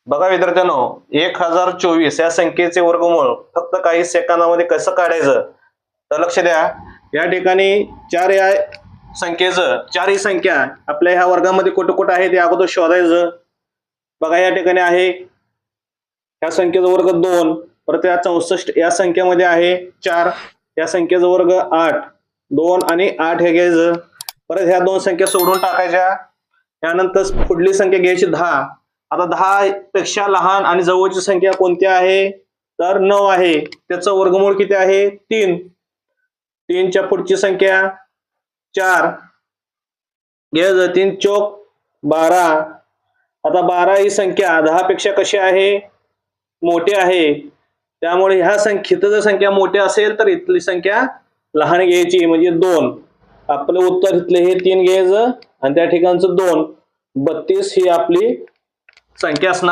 बघा विद्यार्थ्यांनो, 1024 या संख्येचे वर्गमूळ फक्त काही सेकंदामध्ये कसं काढायचं तर लक्ष द्या. या ठिकाणी 4 या संख्येचं, 4 ही संख्या आपल्या ह्या वर्गामध्ये कुठं कुठं आहे ते अगोदर शोधायचं. बघा या ठिकाणी आहे या संख्येचा वर्ग 2, परत या 64 या संख्येमध्ये आहे 4, या संख्येचा वर्ग 8, 2 आणि 8 हे घ्यायचं. परत ह्या दोन संख्या सोडून टाकायच्या. त्यानंतर पुढली संख्या घ्यायची 10. आता 10 पेक्षा लहान आणि जवळची संख्या कोणती आहे तर 9 आहे. त्याचं वर्गमूळ किती आहे 3. 3 च्या पुढची संख्या 4 घ्यायचं. 3 चौक 12. आता 12 ही संख्या 10 पेक्षा कशी आहे मोठी आहे, त्यामुळे ह्या संख्येत जर संख्या मोठी असेल तर इथली संख्या लहान घ्यायची म्हणजे 2. आपलं उत्तर इथले हे 3 घ्यायचं आणि त्या ठिकाणचं 2. 32 ही आपली संख्या असणार.